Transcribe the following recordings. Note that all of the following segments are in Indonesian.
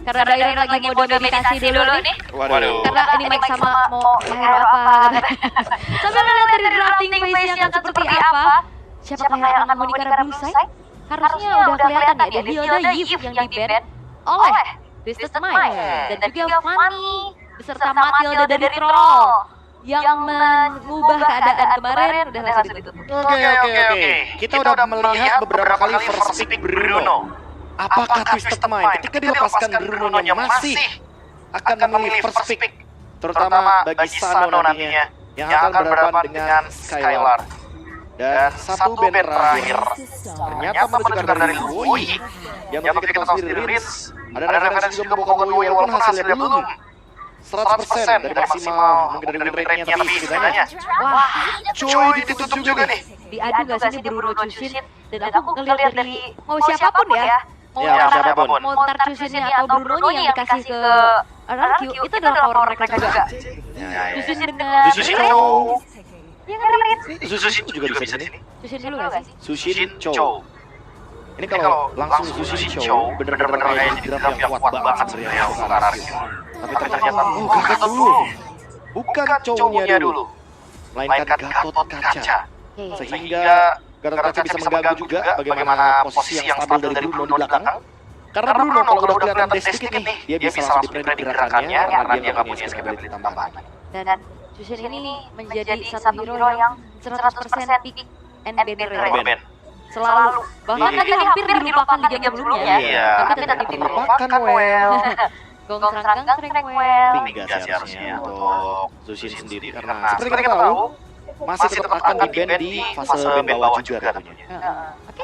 Karena Dairon lagi mode meditasi dulu nih. Waduh. Karena ini Mike sama mau hero apa sambil melihat dari drafting face-nya akan seperti apa. Siapakah yang akan mengungguli karena Bullseye? Harusnya udah kelihatan ya, ada Hilda Yves yang di-ban oleh Twisted Mind dan juga Fanny beserta Matilda dari Troll yang mengubah keadaan kemarin udah langsung ditutup. Oke. Kita udah melihat beberapa kali first pick Bruno. Apakah Twisted Mind ketika dilepaskan Bruno-nya masih akan memilih first pick, terutama bagi Sano nantinya yang akan berhadapan dengan Skylar. Dan satu band terakhir ternyata menunjukkan dari Woi yang ketika kita tahu sendiri Rins ada referensi juga membawa Woi walaupun hasilnya belum 100% dari maksimal mungkin dari win rate-nya tapi setidaknya Wah, coy ditutup juga nih. diadu gak sih ini Bruno Chusin dan aku ngeliat dari mau siapapun ya, Ya, siapapun. mau ntar Chusinnya atau Bruno-nya yang dikasih ke RRQ itu adalah power mereka juga. Chusin dengan Sushin ya kan Rin? Sushin juga bisa di sini. Chusin dulu gak sih? Sushin Chow. Ini kalau langsung Sushin Chow bener-bener kayak di draft yang kuat banget sebenarnya untuk RRQ. Tapi ternyata gatot dulu. Bukan Chow-nya dulu. Melainkan Gatot Kaca. Sehingga Gatot Kaca bisa mengganggu juga bagaimana posisi yang stabil dari Bruno di belakang. Karena Bruno kalau udah kelihatan dash dikit nih, dia bisa langsung dipredik gerakannya karena dia nggak punya escape ability tambahan. Dan Chusin ini menjadi satu hero yang 100% pick and ban rate. Selalu. Bahkan tadi hampir dilupakan di game sebelumnya. Iya. Tapi tetap Terlupakan well. Gong seranggang sering well. Enggak sih harusnya untuk Sushin sendiri karena seperti kita tahu masih tetap akan di-ban di fase band bawah juga tentunya. Oke.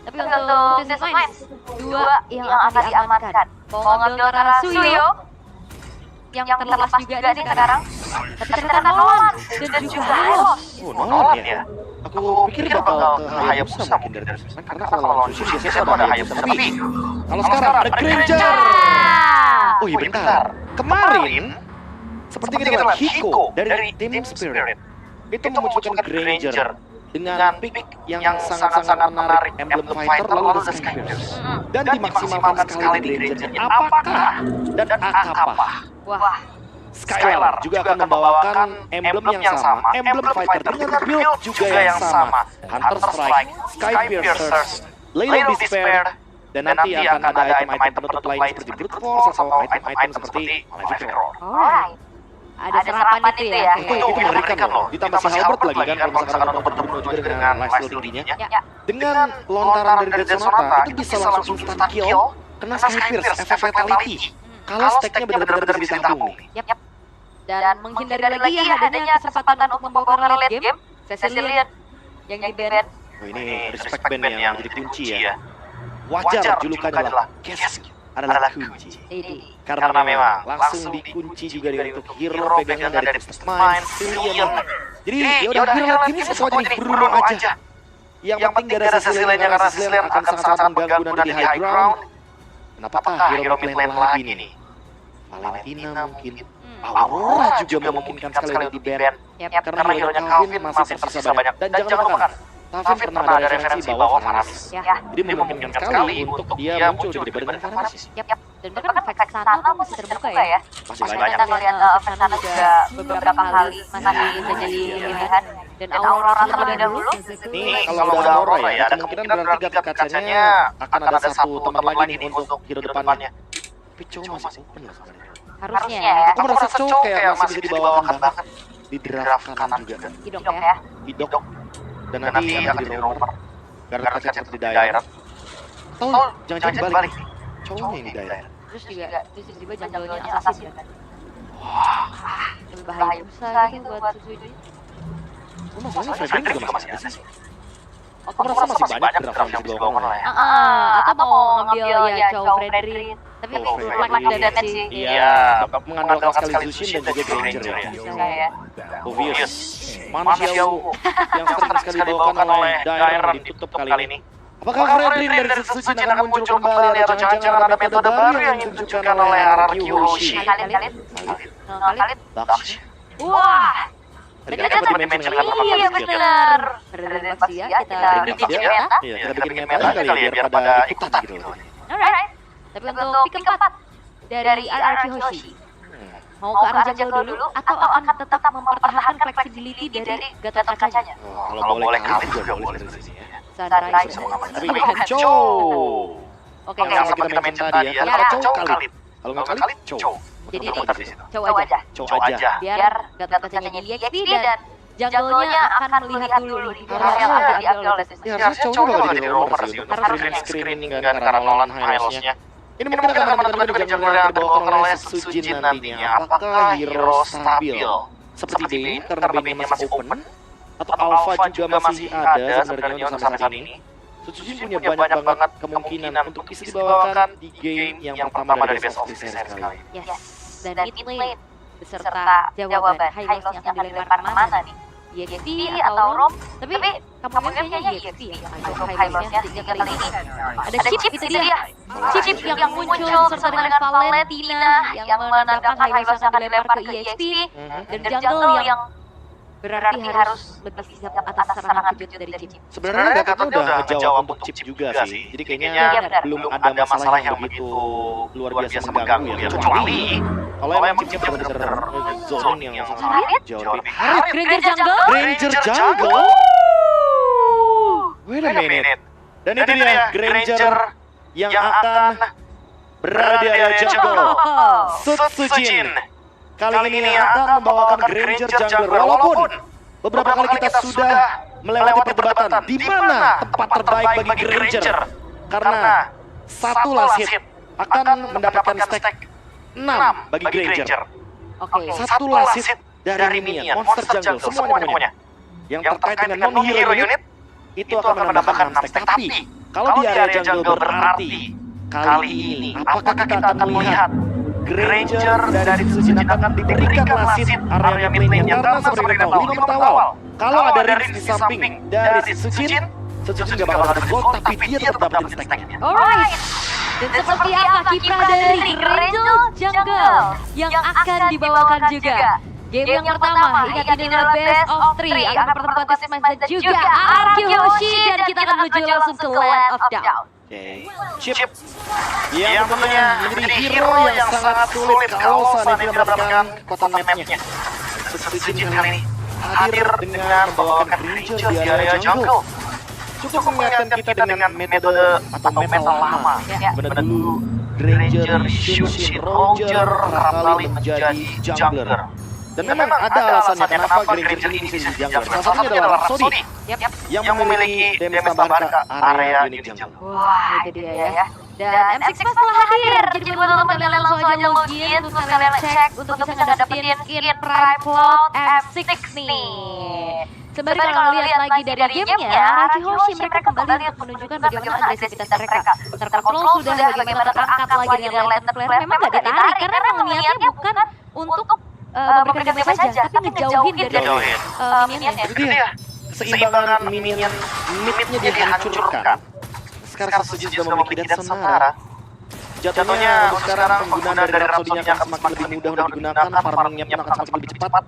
Tapi untuk Twisted Minds, dua yang akan diamankan. Mau ngambil Karasuyo yang terlepas juga nih sekarang. Tapi ternyata Nolan dan juga Halos. Oh, Nolan ya? Aku pikir bakal ke Hayabusa mungkin dari Twisted Mind karena kalau lawan Sushin biasanya ada Hayabusa. Tapi kalau sekarang ada Granger. Oh iya bentar. Kemarin seperti kita lihat Hiko dari Team Spirit itu memunculkan Granger dengan pick yang sangat-sangat menarik emblem fighter lalu ada Skypierce dan dimaksimalkan sekali di Granger. Apakah dan akapah Wah, Skylar juga akan membawakan emblem yang sama, emblem fighter dengan build juga yang sama, Hunter Strike, Skypiercer, Layla Despair, dan nanti akan ada item-item penutup lain seperti Brute Force atau item-item seperti Magic Roar. alright. Ada serapan itu ya. Itu mengerikan loh, ditambah si Halbert lagi kan kalau misalkan untuk Bruno juga dengan lifesteal tingginya. Dengan lontaran dari Dead Sonata, itu bisa langsung instant kill, kena Skypierce, efek fatality. Kalau stacknya benar-benar bisa ditampung nih. Yap. Dan menghindari lagi ya adanya kesempatan untuk membawa late game. Cecilian yang di-ban. Oh, ini respect band yang jadi kunci ya. Wajar julukannya adalah Kes adalah kunci. Karena memang langsung dikunci juga dengan untuk hero pegangan dari Twisted Mind, Cecilian. Jadi ya udah hero late game sesuai jadi Bruno aja. Yang penting gak ada Cecilian karena Cecilian akan sangat-sangat mengganggu nanti di high ground. Kenapakah hero mid lane lagi nih? Valentina mungkin, Aurora juga memungkinkan sekali untuk di-ban. Karena hero-nya Calvin masih tersisa banyak. Dan jangan lupakan, Calvin pernah ada referensi bawa Fanasis. Jadi memungkinkan sekali untuk dia muncul di dengan Fanasis. Dan bahkan efek sana masih terbuka ya. Masih Kita banyak. ngeliat efek sana juga beberapa kali masih menjadi pilihan. Dan Aurora terlebih dahulu. Nih kalau udah Aurora ya, ada kemungkinan berarti Gatot Kacanya akan ada satu teman lagi nih untuk hero depannya. Tapi cowok masih open lah sebenarnya. Harusnya ya. Aku merasa cowok kayak masih bisa dibawakan banget di draft kanan juga. Hidok ya. Hidok dan nanti akan di rover Gatot Kaca seperti di daerah. Atau jangan-jangan dibalik cowoknya yang di daerah. Terus juga janggalnya assassin kan. Wah, lebih bahaya besar gitu buat Susui. Oh, masalahnya Fredrik juga masih ada sih. Aku merasa masih banyak draft yang bisa dibawakan oleh. Atau mau ngambil ya Chow Fredrik. Tapi like that sih. Iya, mengandalkan sekali Zushin dan juga Granger ya. Bisa ya. Obvious. Manusia yang sering sekali dibawakan oleh Dairon ditutup kali ini. Apakah Fredrik dari Zushin akan muncul kembali atau jangan-jangan ada metode baru yang ditunjukkan oleh RRQ Hoshi? Khalid. Baksh. Wah. Ternyata aku dimention dengan Iya benar. Redaksi ya kita bikin meta. Iya, kita bikin meta kali ya biar pada ikutan gitu. Alright. Tapi untuk pick keempat. dari RRQ Hoshi? Mau ke arah jungle dulu atau akan tetap mempertahankan flexibility dari Gatot kacanya? Kalau boleh kali juga boleh dari sini ya. Sunrise. Tapi bukan Chow. Oke, Yang sama kita mention tadi ya. Kalau Chow Khalid. Kalau nggak Khalid, Chow. Jadi Tetap di situ. coba aja. Chow aja. Biar Gatot kacanya di EXP dan jungle-nya akan melihat dulu nih yang akan diambil oleh Ya harusnya Chow juga jadi rover sih untuk screening kan karena Nolan Hylos-nya. Ini mungkin akan teman-teman di jungle yang dibawa oleh Sujin nantinya. Apakah hero stabil seperti Bane karena Bane masih open atau Alpha juga masih ada sebenarnya untuk sampai saat ini? Sujin punya banyak banget kemungkinan untuk bisa dibawakan di game yang pertama dari Best of 3 series kali. Yes, dan mid lane beserta jawaban Hylos yang akan dilempar kemana nih? EXP atau Rom? Tapi kamu kayaknya EXP ya Hylosnya di kali ini. Ada chip itu dia. Chip yang muncul bersama dengan Valentina yang menandakan Hylos yang akan dilempar ke EXP dan jungle yang berarti harus lebih siap atas serangan kejut dari chip. Sebenarnya Gatotnya udah ngejawab untuk chip juga sih. Jadi kayaknya belum ada masalah yang begitu luar biasa mengganggu ya. Kecuali kalau emang chipnya benar-benar zone yang sangat jauh lebih. Granger jungle? Granger jungle? Wait a minute. Dan itu dia Granger yang akan berada di area jungle. Sujin kali ini akan membawakan Granger jungler walaupun beberapa kali kita sudah melewati perdebatan di mana tempat terbaik bagi Granger karena satu last hit akan mendapatkan stack 6 bagi Granger. Satu last hit dari minion, monster jungle, semuanya. Yang terkait dengan non-hero unit itu akan mendapatkan 6 stack. Tapi kalau di area jungle berarti kali ini apakah kita akan melihat Granger dari Sujin akan diberikan lasit area mid lane-nya karena seperti kita tahu 5 menit awal kalau ada Riz di samping dari Sujin gak bakal dapat gold tapi dia tetap dapetin stack-nya. Alright, dan seperti apa kiprah dari Granger jungle yang akan dibawakan juga? Game yang pertama, ingat ini adalah best of 3 akan mempertemukan tim Smash dan juga RRQ Hoshi dan kita akan menuju langsung ke Land of Doubt. Chip yang tentunya menjadi hero yang sangat sulit kalau seandainya tidak mendapatkan kota map-nya. Sujin kali ini hadir dengan membawakan Granger di area jungle. Cukup mengingatkan kita dengan metode atau meta lama. Benar dulu Granger, Shushin, Roger kerap kali menjadi jungler. Dan memang ada alasannya kenapa Granger ini bisa jadi jungler. Salah satunya adalah Rhapsody yang memiliki damage tambahan ke area unit jungle. Wah, itu dia ya. Dan M6 Pass telah hadir. Jadi buat teman-teman kalian langsung aja login untuk kalian cek untuk bisa ngedapetin skin Prime Cloud M6 nih. Sembari kalau lihat lagi dari gamenya, RRQ Hoshi mereka kembali untuk menunjukkan bagaimana agresivitas mereka. Terkontrol sudah, bagaimana terangkat lagi dengan lantern flare. Memang gak ditarik karena memang niatnya bukan untuk memberikan damage saja, tapi ngejauhin dari minionnya. Itu dia, keseimbangan minion mid-nya dihancurkan. Sekarang Sujin sudah memiliki Death Sonara. Jatuhnya untuk sekarang penggunaan dari Rhapsody-nya akan semakin lebih mudah untuk digunakan, farming-nya pun akan semakin lebih cepat.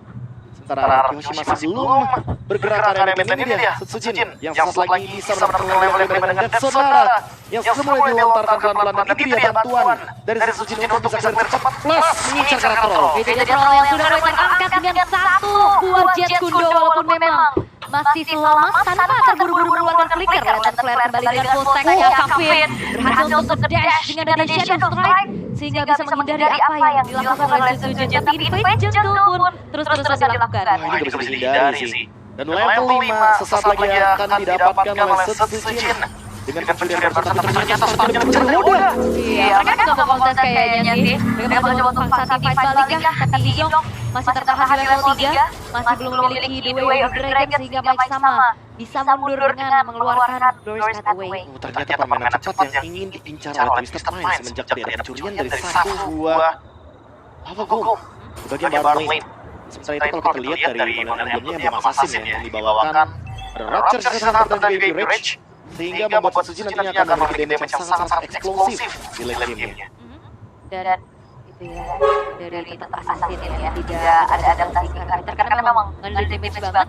Sementara Hoshi masih belum bergerak ke area mid-lane. Ini dia Sujin yang sesaat lagi bisa mendapatkan level dengan Death Sonara yang sudah mulai dilontarkan pelan-pelan, dan itu dia bantuan dari Sujin untuk bisa cepat plus mengincar karakter troll. Itu dia troll yang sudah mulai terangkat dengan satu buah jet kundo walaupun memang masih selamat tanpa terburu-buru mengeluarkan flicker. Lantern flare kembali dengan full stack. Kavin berhasil untuk dash dengan ada Shadow Strike sehingga bisa menghindari apa yang dilakukan oleh Sujin. Tapi invade jungle pun terus-terusan dilakukan. Wah, ini gak bisa dihindari sih. Dan level 5 sesaat lagi akan didapatkan oleh Sujin dengan pencurian berkat, tapi ternyata sepanjang mencari mudah. Iya, mereka juga mau kontes kayaknya sih. Mereka bakal coba untuk paksa fight balik kah, tapi Yong masih tertahan di level 3, masih belum memiliki The Way of Dragon sehingga Mike sama bisa mundur dengan mengeluarkan Doors Pathway. Ternyata permainan cepat yang ingin diincar oleh Twisted Mind semenjak ada pencurian dari satu buah lava gom di bagian bottom lane. Sementara itu kalau kita lihat dari permainan gamenya yang Assassin yang dibawakan ada Rapture Sesar dan juga Rage sehingga membuat Sujin nantinya akan memiliki damage yang sangat eksplosif di late game-nya. Dan itu ya, dari tetap assassin ya, tidak ada adaptasi karakter karena memang nge damage banget.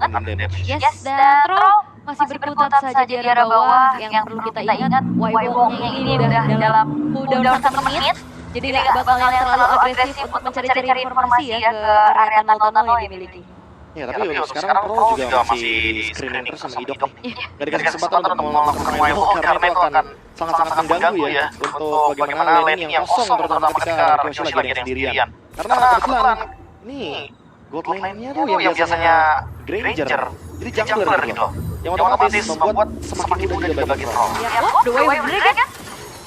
Yes, dan Troll masih berkutat saja di area bawah. Yang perlu kita ingat, Waiwong ini udah dalam cooldown 1 menit Jadi nggak bakal yang terlalu agresif untuk mencari-cari informasi ya ke area tunnel yang dimiliki. Ya, tapi untuk sekarang Pro juga masih screening terus sama Idok nih. Gak dikasih kesempatan untuk melakukan wave karena itu akan sangat-sangat mengganggu ya untuk bagaimana laning yang kosong terutama ketika Kyoshi lagi ada sendirian. Karena kebetulan ini gold lane-nya tuh yang biasanya Granger, jadi jungler gitu. Yang otomatis membuat semakin mudah juga bagi Pro. Ya, the wave break kan?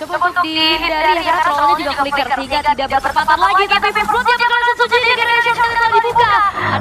Coba untuk dihindari ya, karena trollnya juga flicker sehingga tidak bertepatan lagi. Tapi Pembrut yang bakalan sesuji generation telah dibuka.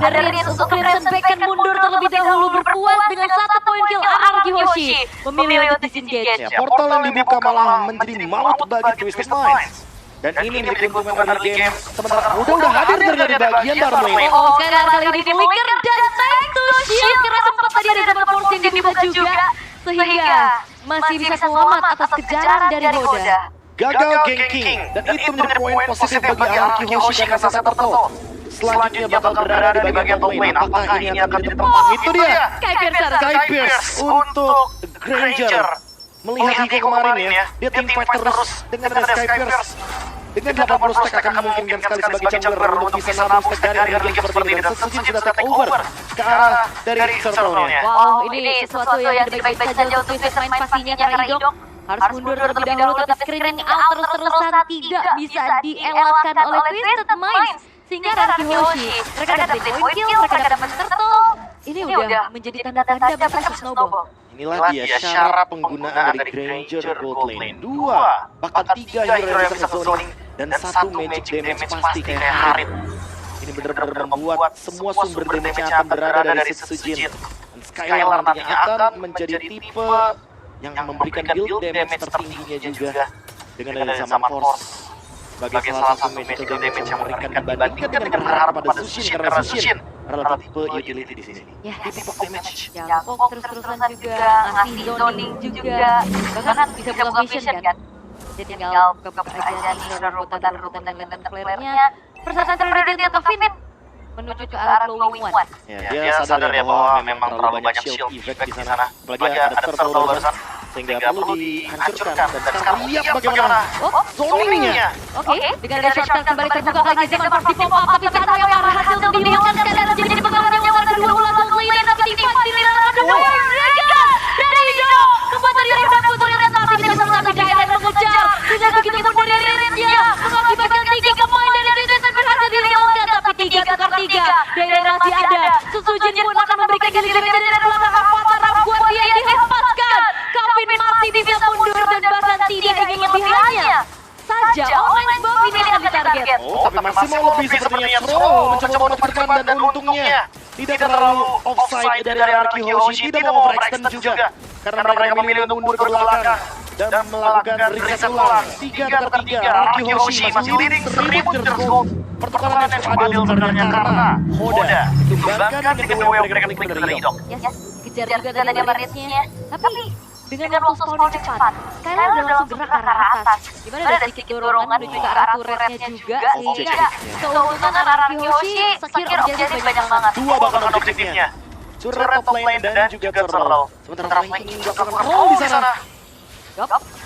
Ada Rins untuk Crimson Bacon mundur terlebih dahulu berpuas dengan 1 poin kill. Araki Hoshi memilih untuk disengage. Ya, portal yang dibuka malah menjadi maut bagi Twisted Minds. Dan ini menjadi keuntungan dari game. Sementara udah hadir dari bagian bottom lane. Oh, sekarang kali ini flicker dan time to shield karena sempat tadi ada double force yang dibuka juga. Sehingga masih bisa selamat atas kejaran dari Hoda. Gagal ganking, dan itu menjadi poin positif bagi Araki Hoshi karena saat tertawa. Selanjutnya bakal berada di bagian top lane. Apakah ini akan menjadi tempat? Itu dia, Sky Pierce untuk Granger. Melihat Hiko kemarin ya, dia tim fight terus dengan ada Sky Pierce. Dengan 80 stack akan memungkinkan sekali sebagai jungler untuk bisa nabung stack dari early game seperti ini. Dan Sejin sudah take over ke arah dari circle-nya. Wow, ini sesuatu yang baik-baik saja untuk Twisted Mind pastinya karena Idok harus mundur terlebih dahulu, tapi screening out terus-terusan tidak bisa dielakkan oleh Twisted Minds. Sehingga Araki Hoshi, mereka dapat point kill, mereka dapat turtle. Ini udah menjadi tanda-tanda besar Snowball. Inilah dia syarat penggunaan dari Granger Gold Lane. 2, bahkan 3 hero yang bisa zoning dan 1 magic damage pasti kayak Harit. Ini benar-benar membuat semua sumber damage yang akan berada dari Sejin. Dan Skylar nantinya akan menjadi tipe yang memberikan build damage tertingginya juga dengan ada Zaman Force sebagai salah satu magical damage yang mengerikan dibandingkan dengan berharap pada Sushin karena Sushin adalah tipe utility di sini. Ya, Tipe damage. jangkok terus-terusan juga, ngasih zoning juga, bahkan bisa buka vision kan. Jadi tinggal buka aja nih rumput-rumput dan lenten flare-nya. Persentasenya terdekat ke Finn menuju ke arah glowing one. Ya, dia sadar ya bahwa memang terlalu banyak shield effect di sana. Apalagi ada turtle barusan sehingga perlu dihancurkan. Dan sekarang lihat bagaimana zoningnya. Oke, dengan ada short kembali terbuka lagi Zaman Force di pop up, tapi saat yang berhasil untuk didiamkan sekali dan jadi pengalaman yang warga kedua ulang lane, tapi di fight di lane ada mereka dari Ido membuat dari Rinda Putri dan masih bisa mengambil daya dan mengejar dengan begitu mudah dari Rinda mengakibatkan 3 pemain dari Rinda yang berhasil didiamkan, tapi 3 tukar 3 Daya masih ada. Sesujin pun akan memberikan diri dan belakang avatar Ramguan dia yang dihempaskan. Kevin masih bisa mundur dan bahkan tidak ingin lebih hanya saja online bomb ini akan ditarget. Oh, tapi masih mau lebih sepertinya Pro mencoba menekan dan untungnya tidak terlalu offside dari Araki Hoshi, tidak mau overextend juga karena mereka memilih untuk mundur ke belakang dan melakukan reset ulang. 3-3 Araki Hoshi masih leading 1000 gold. Pertukaran yang cukup adil sebenarnya karena Hoda ditumbangkan dengan kedua wave break dari Idok. Yes, kejar juga tadi Marisnya. Tapi dengan waktu spawn yang cepat, Skylar udah langsung gerak ke arah atas. Dimana ada sedikit dorongan menuju ke arah turretnya juga, sehingga keuntungan Araki Hoshi secure objektif banyak banget. 2 bahkan objektifnya. Turret top lane dan juga turtle. Sementara flanking dilakukan roll di sana.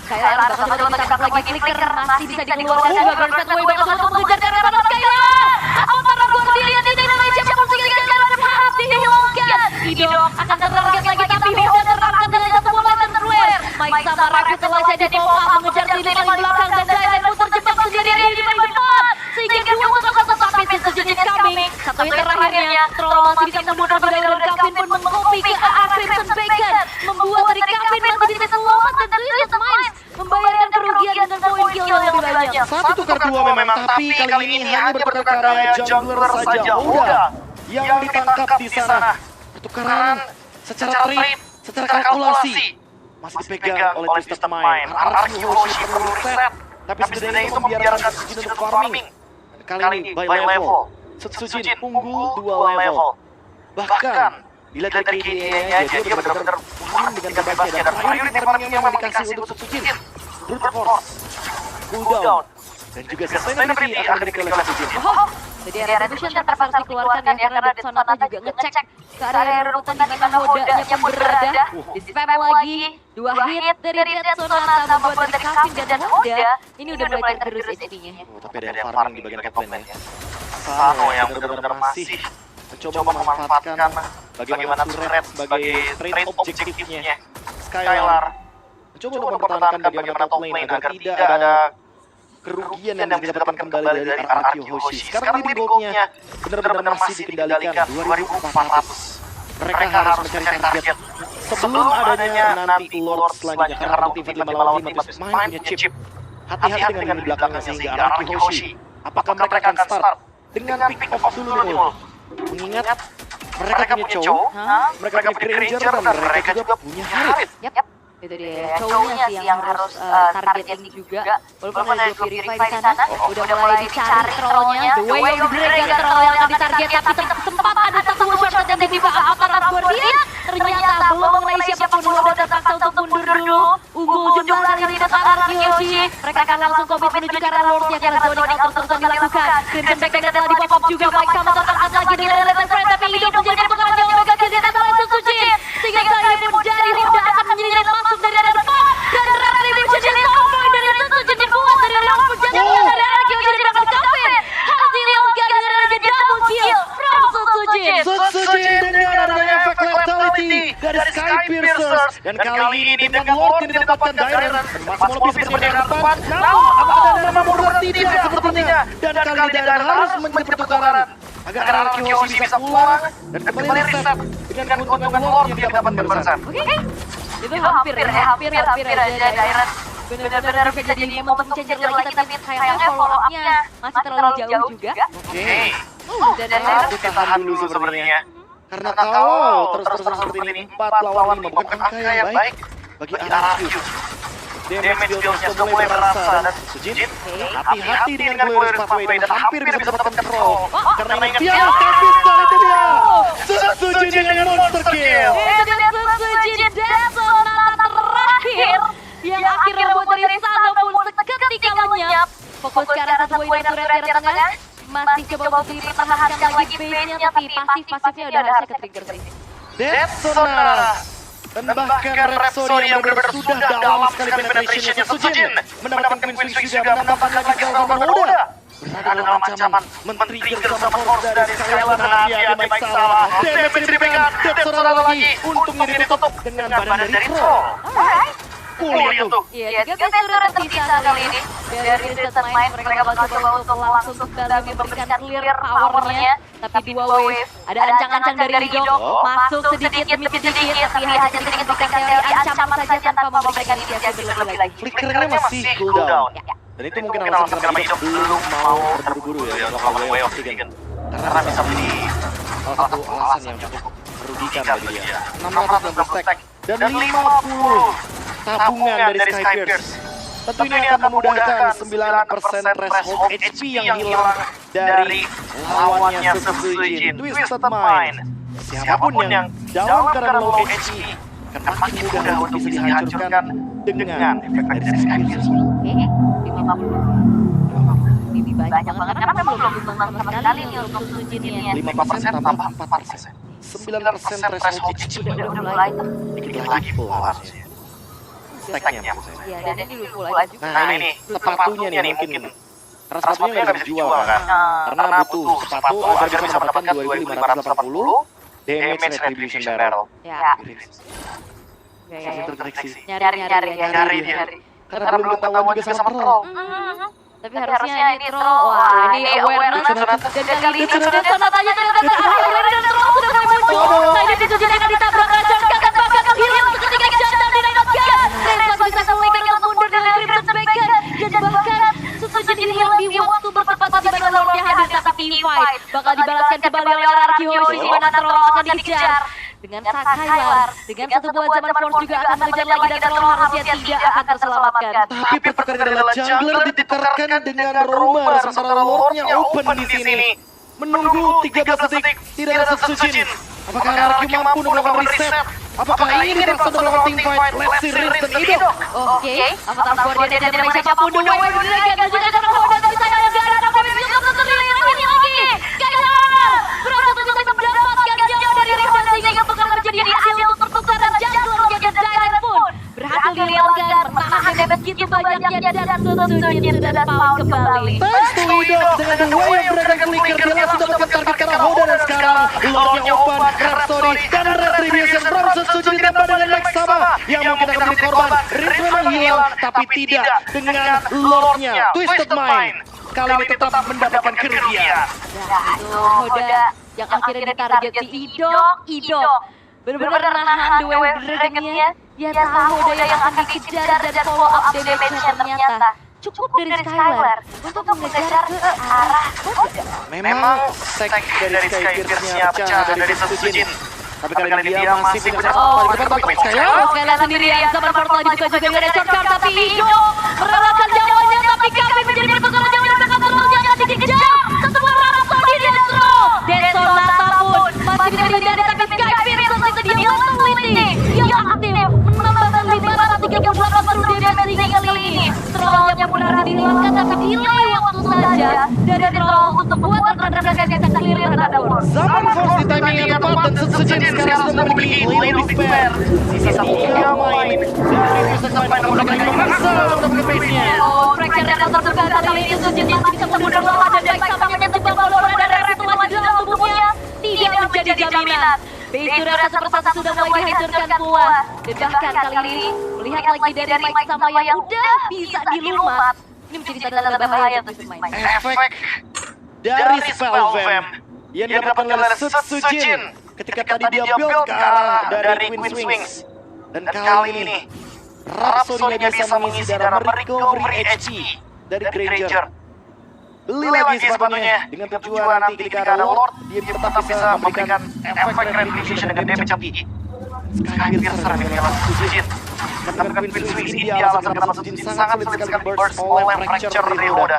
Skylar bakal coba ditangkap lagi flicker, masih bisa dikeluarkan juga Grand Fatway bakal langsung mengejar ke arah mana Skylar. Avatar Guardian di Indonesia pun Skylar harus dihilangkan. Idok akan tertarget lagi tapi Hoda terangkat dengan satu bola terluar. Mike sama Raku telah jadi pop up mengejar di paling belakang dan Dylan pun terjebak sendirian di paling depan. Sehingga dua musuh tetapi sejujurnya kami. Satu yang terakhirnya, Troll masih bisa mundur lebih dahulu dan Kevin pun mengkopi ke arah Crimson Bacon. Membuat dari Kevin masih bisa selamat dan Twisted Minds membayarkan kerugian dengan poin kill yang lebih banyak. 1 tukar 2 memang, tapi kali ini hanya bertukar ke arah jungler saja. Hoda yang ditangkap di sana. Pertukaran secara trade, secara kalkulasi masih dipegang oleh Twisted Mind. Araki Hoshi perlu reset, tapi setidaknya itu membiarkan Sejin untuk farming. Kali ini by level, Sejin unggul 2 level. Bahkan bila dari KDA-nya dia benar-benar farming dengan bebasnya dan priority farming yang dikasih untuk Sejin. Brute Force, cooldown, dan juga sustainability akan diberikan oleh Sejin. Jadi Retribution terpaksa harus dikeluarkan ya, karena Dead Sonata juga ngecek ke area rumputan di mana Hodanya pun berada. Di spam lagi, 2 hit dari Dead Sonata membuat dari Kevin dan Hoda ini udah mulai tergerus HP-nya. Tapi ada yang farming di bagian top lane ya. Sano yang benar-benar masih mencoba memanfaatkan bagaimana turret sebagai trade objektifnya. Skylar mencoba untuk mempertahankan bagaimana top lane agar tidak ada kerugian yang didapatkan kembali dari RRQ Hoshi. Sekarang leading goldnya benar-benar masih dikendalikan 2.400. Mereka harus mencari target sebelum adanya nanti Lord selanjutnya, karena motif 5 lawan 5 terus main punya chip. Hati-hati dengan di belakangnya sehingga RRQ Hoshi. Apakah mereka akan start dengan pick off dulu nih? Mengingat mereka punya Chow, mereka punya Granger, dan mereka juga punya Harit. Itu dia, Chow-nya sih yang harus targeting juga. Walaupun ada Purify di sana, udah mulai dicari trollnya. The Way of the Dragon troll yang akan ditarget, tapi tetap sempat ada satu shot yang dibawa aparat Guardian. Ternyata belum mengenai siapapun, udah terpaksa untuk mundur dulu. Unggul jumlah dari RRQ Hoshi. Mereka akan langsung komit menuju ke arah Lord yang karena zoning out terus dilakukan. Crimson Back telah di-pop-up juga, Mike sama terangkat lagi dengan Eleven Friend, tapi hidup menjadi pekerjaan yang Omega Kill di atas langsung Suci. Sehingga saya pun dari Hoda akan menyeret masuk dari arah depan. Dan Retribution jadi komboy dari Suci dibuat dari Leon Pujana dari RRQ jadi berangkat Kevin. Harus dilakukan dengan adanya double kill from Suci. Suci dengan adanya efek lethality dari Sky Piercers, dan kali ini dengan Lord yang didapatkan Dairen masih mau lebih seperti yang depan. Namun apakah ada nama mundur? Tidak sepertinya, dan kali ini Dairen harus menjadi pertukaran agar RRQ Hoshi bisa pulang dan kembali reset dengan keuntungan Lord yang didapatkan barusan. Itu hampir aja Dairen benar-benar bisa jadi momentum changer lagi, tapi sayangnya follow up-nya masih terlalu jauh juga. Dan Harus ditahan dulu sebenarnya. Karena kalau terus-terusan seperti ini 4 lawan 5 bukan angka yang baik bagi RRQ. Damage dealnya sudah mulai berasa, dan Sujin hati-hati dengan Glorious Pathway dan hampir bisa mendapatkan throw. Karena ini dia Kevin, dan itu dia Sujin dengan monster kill. Itu dia Suci Dead Sonata terakhir yang akhirnya buat dari Sano pun seketika lenyap. Fokus ke arah satu poin turret di tengah. Masih coba untuk dipertahankan lagi base-nya, tapi pasif-pasifnya udah harusnya ke-trigger sih. Dead Sonata dan bahkan Rhapsody yang benar-benar sudah dalam sekali penetrationnya Sujin mendapatkan Queen Switch juga, menambahkan lagi Gal sama Hoda. Berada dalam ancaman men-trigger sama Hoda dari Skylar, dan hati-hati Mike salah. Damage diberikan, Dead Sonata lagi, untungnya ditutup dengan badan dari Troll. Kuliah tuh. Iya, 3 base turret terpisah kali ini. Dari Reset Mind, mereka bakal coba untuk langsung kembali memberikan clear powernya. Tapi 2 wave, ada ancang-ancang dari Ridho. Masuk sedikit demi sedikit, tapi hanya sedikit memberikan teori ancaman saja tanpa memberikan inisiasi berlebih lagi. Flickernya masih cooldown. Dan itu mungkin alasan kenapa Hidup belum mau terburu-buru ya melakukan Way of Dragon. Karena bisa menjadi salah satu alasan yang cukup merugikan bagi dia. 619 stack dan 50 tabungan dari Sky Pierce. Tentu ini akan memudahkan 9% threshold HP yang hilang dari lawannya Sujin. Twisted Mind. Siapapun yang dalam keadaan low HP akan makin mudah untuk bisa dihancurkan dengan efek dari Sky Pierce. 50. Lebih banyak banget karena memang belum sama sekali nih untuk Sujinnya. 5% tambah 4%. 9% threshold HP. Udah mulai tuh. Dikit lagi harusnya. Stacknya maksud saya. Iya, dan ini dulu mulai juga. Nah ini sepatunya nih mungkin. Karena sepatunya nggak bisa dijual kan. Karena butuh sepatu agar bisa mendapatkan 2.580 damage retribution barrel. Ya. Nyari dia. Karena belum ketahuan juga sama Pearl. Tapi harusnya ini troll. Wah, ini awareness. Dan kali ini sudah Sonatanya ternyata akhirnya dan troll sudah mulai muncul. Nah, ini Sujin akan ditabrak dan kakak bakal hilang seketika jantan didapatkan. Reza bisa selengkar untuk mundur dari Crimson Baker. Dan bahkan Sujin ini hilang di waktu bertepatan di mana Lordnya hadir, tapi teamfight bakal dibalaskan kembali oleh RRQ Hoshi di mana troll akan dikejar. Dengan Skylar, dengan satu buah zaman Force juga akan mengejar lagi dan troll harusnya tidak akan terselamatkan. Tapi pertukaran adalah jungler ditukarkan dengan Roman, sementara Lordnya open di sini. Menunggu 13 detik, tidak ada Sujin. Apakah RRQ mampu melakukan reset? Apakah ini langsung melakukan teamfight? Let's see Rinsen hidup. Oke, apakah Guardian dan siapapun The Way of the Dragon dan juga karena Hoda dari sana yang ada tapi bisa terlihat lagi. Sujin sudah spawn kembali. Thanks to Idok dengan The Way of Dragon Flicker, dia langsung dapatkan target karena Hoda dan sekarang Lordnya Open, Rhapsody dan Retribution. Bronze Sujin ditambah dengan Max sama yang mungkin akan menjadi korban. Rift memang hilang, tapi tidak dengan Lordnya Twisted Mind. Kali ini tetap mendapatkan kerugian. Itu Hoda yang akhirnya ditarget si Idok. Benar-benar nahan The Way of Dragon-nya. Ya tahu Hoda yang akan dikejar dan follow up damage-nya ternyata cukup dari Skylar untuk mengejar ke arah Hoda. Memang sek dari Skyfierce-nya pecah dari Sujin. Tapi kali ini dia masih punya satu di depan baik Skylar. Skylar sendirian, zaman portal dibuka juga dengan shortcut, tapi Idok merelakan jawanya, tapi kami menjadi pertukaran jawa yang mereka terlalu jangan dikejar. Setelah Rhapsody di Destro, Desonata pun masih bisa dihindari, tapi Skyfierce itu dia langsung leading yang aktif menambahkan 538 seluruh damage kali ini. Trollnya pun berhasil dihilangkan, tapi delay waktu saja dari Troll untuk membuat rekan-rekan yang clear terhadap World. Zaman Force di timing yang tepat dan Sujin sekarang sudah memiliki Lane of Despair. Sisa 3 main dari Twisted Mind akan mulai memaksa untuk ke base-nya. Oh, fracture yang terbuka kali ini Sujin masih bisa mundur lama dan baik sampai menjebak bola dan dari itu masih dalam tubuhnya tidak menjadi jaminan. Base sudah satu persatu sudah mulai dihancurkan pula. Dan bahkan kali ini melihat lagi dari Mike sama yang udah bisa dilumat. Ini menjadi tanda bahaya untuk Mike. Efek dari Spellvamp yang didapatkan oleh Sujin ketika tadi dia build ke arah dari Queen's Wings. Dan kali ini Rhapsody-nya bisa mengisi darah recovery HP dari Granger. Beli lagi sepatunya dengan tujuan nanti ketika ada Lord, dia tetap bisa memberikan efek retribution dengan damage yang tinggi. Skyfierce dengan Sujin. Mendapatkan Queen's Wings ini dia alasan kenapa Sujin sangat sulit sekali burst oleh fracture dari Hoda.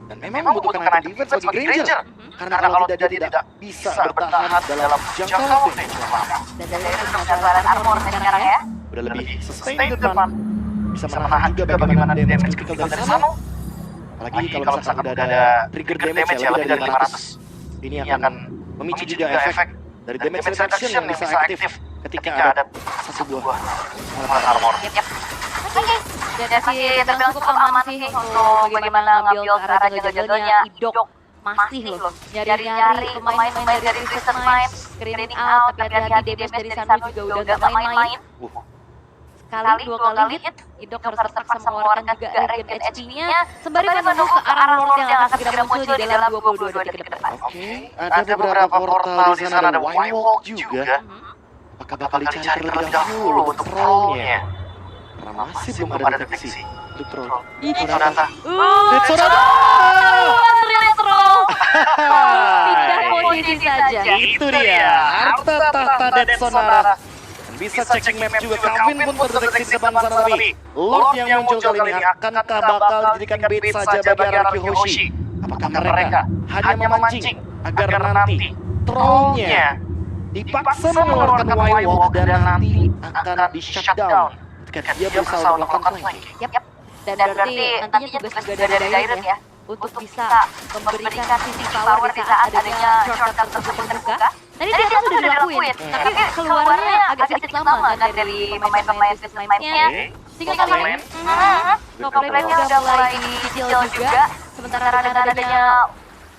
Dan memang membutuhkan item defense bagi Granger. Karena kalau tidak, dia tidak bisa bertahan dalam jangka waktu yang cukup lama. Dan dari penjabaran armor sekarang ya. Udah lebih sustain di depan. Bisa menahan juga bagaimana damage critical dari sana. Apalagi kalau misalkan udah ada trigger damage ya lebih dari 500. Ini akan memicu juga efek dari damage reduction yang bisa aktif ketika ada satu buah elemen armor. Oke, dan masih terbilang cukup aman sih untuk bagaimana ngambil ke arah jaga-jaganya. Idok masih loh nyari-nyari pemain-pemain dari Twisted Mind, screening out, tapi hati-hati damage dari sana juga udah gak main-main. Sekali, dua kali hit, Idok harus terpaksa mengeluarkan juga regen HP-nya sembari menuju ke arah Lord yang akan segera muncul di dalam 22 detik ke depan. Oke, ada beberapa portal di sana, ada Windwalk juga. Apakah bakal dicari terlebih dahulu untuk trollnya? Karena masih belum ada deteksi untuk troll. Sonata. Sonata! Real troll! Pindah posisi saja. Itu dia, harta tahta Dead Sonata. Bisa checking map juga, Calvin pun terdeteksi di depan sana, tapi Lord yang muncul kali ini akankah bakal dijadikan bait saja bagi Araki Hoshi? Apakah mereka hanya memancing agar nanti trollnya dipaksa mengeluarkan Windwalk dan nanti akan di shutdown ketika dia berusaha melakukan flanking? Yap. Dan berarti nantinya tugas juga dari Dairet ya untuk bisa memberikan sisi power di saat adanya shortcut tersebut terbuka. Tadi dia sudah dilakuin, tapi keluarnya agak sedikit lama kan dari pemain-pemain Twisted Mind-nya. 3 kali. Novelnya udah mulai dicicil juga, sementara dengan adanya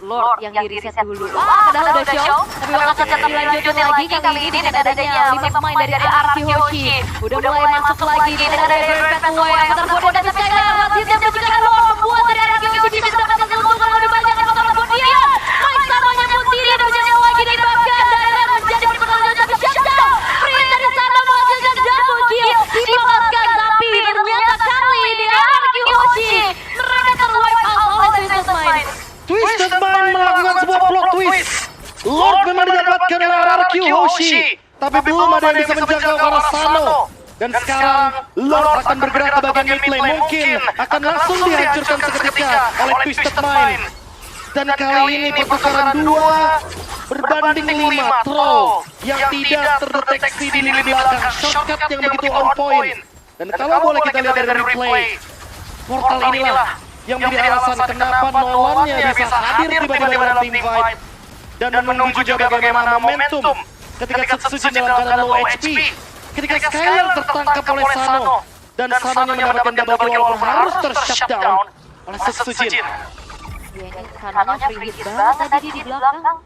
Lord yang di reset dulu. Wah, padahal udah show, tapi bakal tetap dilanjutin lagi kali ini dengan adanya 5 pemain dari Araki Hoshi. Udah mulai masuk lagi dengan adanya Berpet Way yang tergoda dan Skylar masih dia menunjukkan Lord membuat dari Araki Hoshi bisa mendapatkan keuntungan lebih banyak yang bakal kemudian. Mike samanya pun tidak berjalan lagi dan bahkan Dairet menjadi pertolongan tapi shutdown. Prince dari sana menghasilkan double kill. Dibalaskan tapi ternyata kali ini Araki Hoshi mereka terwipe out oleh Twisted Mind. Twisted Mind melakukan sebuah plot twist. Lord memang didapatkan oleh RRQ Hoshi, tapi belum ada yang bisa menjangkau ke arah Sano. Dan sekarang Lord akan bergerak ke bagian mid lane, mungkin akan langsung dihancurkan seketika oleh Twisted Mind. Dan kali ini pertukaran 2 berbanding 5 troll yang tidak terdeteksi di lini belakang, shortcut yang begitu on point. Dan kalau boleh kita lihat dari replay, portal inilah yang menjadi alasan kenapa Nolannya bisa hadir tiba-tiba dalam team fight dan menunggu juga bagaimana momentum ketika Sujin dalam keadaan low HP, ketika Skylar tertangkap oleh Sano dan Sanonya mendapatkan double kill walaupun harus ter-shutdown. oleh Sujin. Ya ini Sanonya free hit banget tadi di belakang.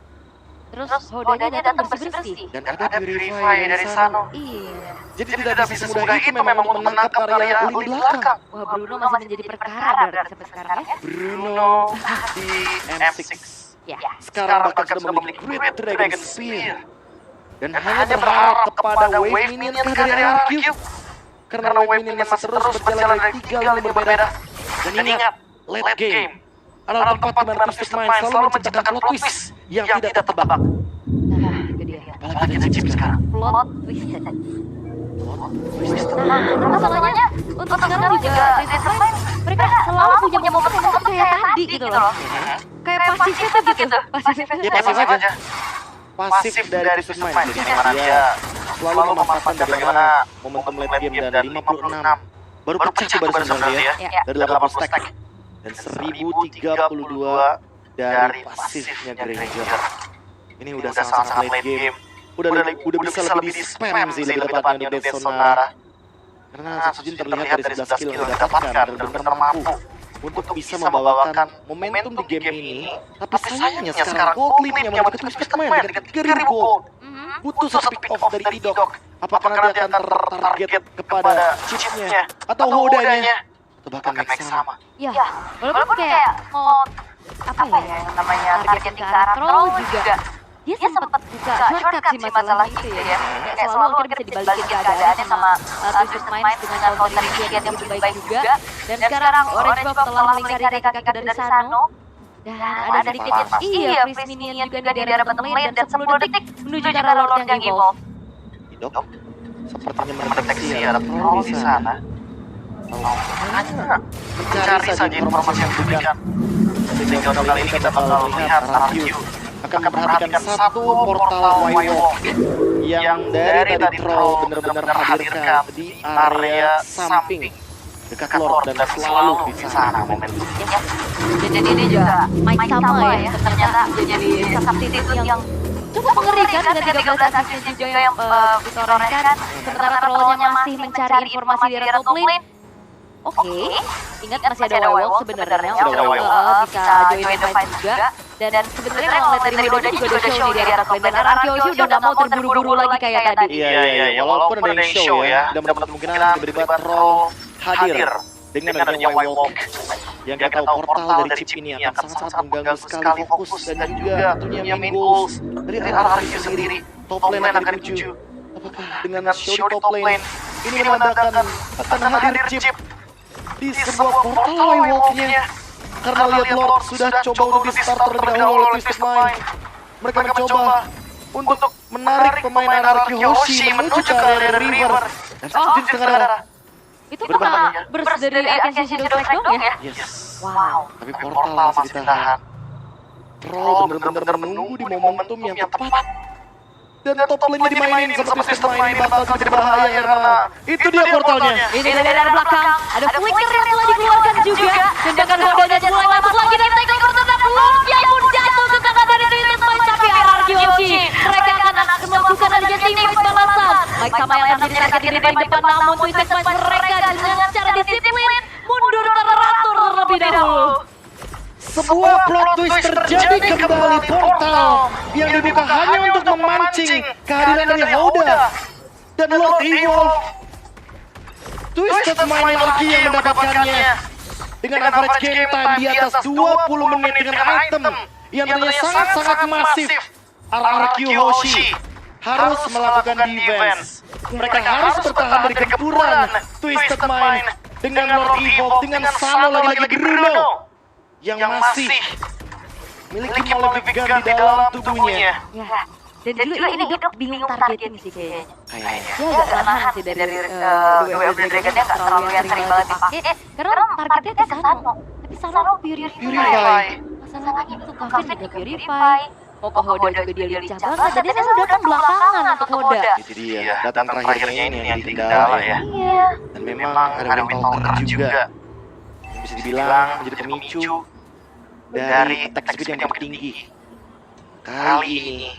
Terus Hodanya datang bersih-bersih. Dan ada Purify dari Sano. Iya. Jadi tidak bisa semudah itu memang untuk menangkap area lini belakang. Wah, Bruno masih menjadi perkara berarti sampai sekarang ya. Bruno di M6. Ya. Sekarang bahkan sudah memiliki Great Dragon Spear. Dan hanya berharap kepada wave minion dari RRQ. Karena wave minion masih terus berjalan dari 3 lini berbeda. Dan ingat, late game adalah tempat di mana Twisted Mind selalu menciptakan plot twist yang tidak tertebak. Nah, itu dia. Apalagi ada chip sekarang. Plot twisted. Nah, masalahnya untuk sekarang juga Twisted Mind mereka selalu punya momen yang kayak tadi gitu loh. Kayak pasifnya tuh gitu. Pasifnya. Ya pasif saja. Pasif dari Twisted Mind. Jadi dia selalu memanfaatkan bagaimana momentum late game dan 56 baru pecah tuh barisan dia dari 80 stack dan 1032 dari pasifnya Granger. Ini udah sangat-sangat late game. Udah bisa lebih di spam sih lebih tepatnya di Death Sonara. Karena Sujin terlihat dari 11 skill yang didapatkan dan benar-benar mampu untuk bisa membawakan momentum di game ini. Tapi sayangnya sekarang gold lead-nya menuju ke Twisted Mind dengan 3000 gold. Butuh speak off dari Idok. Apakah nanti akan tertarget kepada chipnya atau hodanya? Atau bahkan Max sama? Ya, walaupun kayak mau apa ya namanya targetin ke arah troll juga. Dia sempat buka shortcut sih masalah itu ya. Kayak selalu akhirnya bisa dibalikin keadaannya sama Twisted Mind dengan counter initiate yang lebih baik juga. Dan sekarang Orange Buff telah melingkari kaki dari Sano. Dan ada sedikit freeze minion juga di daerah bottom lane dan 10 detik menuju ke arah Lord yang evolve. Idok sepertinya mendeteksi ada troll di sana. Mencari saja informasi yang diberikan. Sehingga kali ini kita bakal melihat RRQ akan memperhatikan satu portal Y-Walk yang dari tadi troll benar-benar menghadirkan di area samping dekat Lord dan selalu di sana momentumnya. Jadi ini juga Mike sama ya, ternyata jadi substitute yang cukup mengerikan dengan 13 asisnya juga yang ditorehkan. Sementara trollnya masih mencari informasi di area top lane. Oke, ingat masih ada Y-Walk sebenarnya untuk bisa join the fight juga. Dan sebenarnya kalau lihat dari Hoda juga ada show di area top lane. Dan RRQ udah nggak mau terburu-buru lagi kayak tadi. Iya, walaupun ada yang show ya, dan mendapat kemungkinan tiba-tiba troll hadir dengan adanya Y-Walk. Yang kita tahu portal dari chip ini akan sangat-sangat mengganggu sekali fokus dan juga tentunya main goals dari RRQ sendiri. Top lane akan dituju. Apakah dengan show di top lane ini menandakan akan hadir chip di sebuah portal Y-Walk-nya? Karena lihat Lord sudah coba untuk di starter terlebih dahulu oleh Twisted Mind. Mereka mencoba untuk menarik pemain RRQ Hoshi menuju ke area River. Dan Sujin setengah darah. Itu karena burst dari Arkansas Shadow Strike dong ya? Yes. Wow. Tapi portal masih ditahan. Troll benar-benar menunggu di momentum yang tepat. Dan top lane-nya dimainin seperti Twisted Mind ini bakal jadi berbahaya karena itu dia portalnya. Ini dari arah belakang, ada flicker yang telah dikeluarkan juga. Dan bahkan Hodanya mulai masuk lagi dan take over tetap Lumpia pun jatuh ke kanan dari Twisted Mind. Tapi RRQ Hoshi, mereka akan melakukan adanya teammate balasan. Mike sama yang akan jadi target di depan, namun Twisted Mind mereka dengan cara disiplin mundur teratur terlebih dahulu. Sebuah plot twist terjadi kembali portal yang dibuka hanya untuk memancing kehadiran dari Hoda dan Lord Evil. Twisted Mind lagi yang mendapatkannya dengan average game time di atas 20 menit dengan item yang ternyata sangat-sangat masif. RRQ Hoshi harus melakukan defense. Mereka harus bertahan dari gempuran Twisted Mind dengan Lord Evil, dengan Sano lagi-lagi Bruno yang masih memiliki Malefic Gun di dalam tubuhnya. Ya, dan juga ini hidup bingung targeting sih kayaknya. Dia agak kelemahan sih dari dua Dragon-nya nggak terlalu yang sering banget dipakai. Karena targetnya ke Sano. Tapi Sano Purify. Masalahnya itu Kavin juga Purify. Mau ke Hoda juga dia lincah banget. Jadi saya udah kan belakangan untuk Hoda. Itu dia, datang terakhirnya ini yang jadi kendala ya. Iya. Dan memang ada mental counter juga. Bisa dibilang menjadi pemicu dari attack speed yang tinggi. Kali ini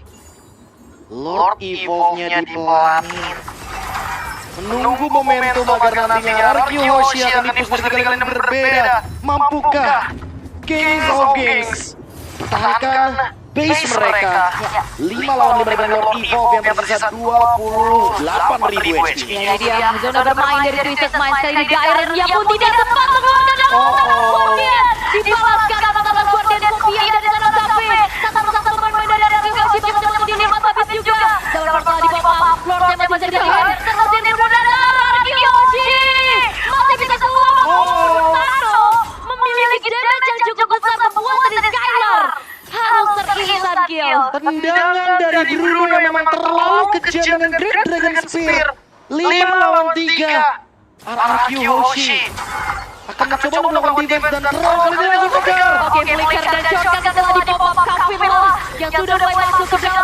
Lord Evolve-nya dipelanin. menunggu momentum agar nantinya RQ Hoshi akan dipush dari kalian yang berbeda. Mampukah Kings of Kings pertahankan base mereka? 5 lawan 5 dengan Lord Evolve yang tersisa 28.000 HP. Ya ini dia zona bermain dari Twisted Minds kali ini. Gairen dia pun tidak sempat mengeluarkan dalam Guardian. Dibalaskan atas Guardian Kopian dari sana sampai satu pemain dari RQ Hoshi yang kemudian hemat habis juga. Dalam masalah di bawah Lord yang masih jadi Gairen terus yang mudah dalam RQ Hoshi masih bisa keluar. Taro memiliki damage yang cukup besar membuat dari Skylar harus terkehilangan kill. Tendangan dari Bruno yang memang terlalu kejam dengan Great Dragon Spear. 5 lawan 3. RQ Hoshi akan mencoba melakukan defense dan terlalu kali ini langsung kejar. Oke, flicker dan shotgun telah di pop up Cafe Mela yang sudah mulai masuk ke dalam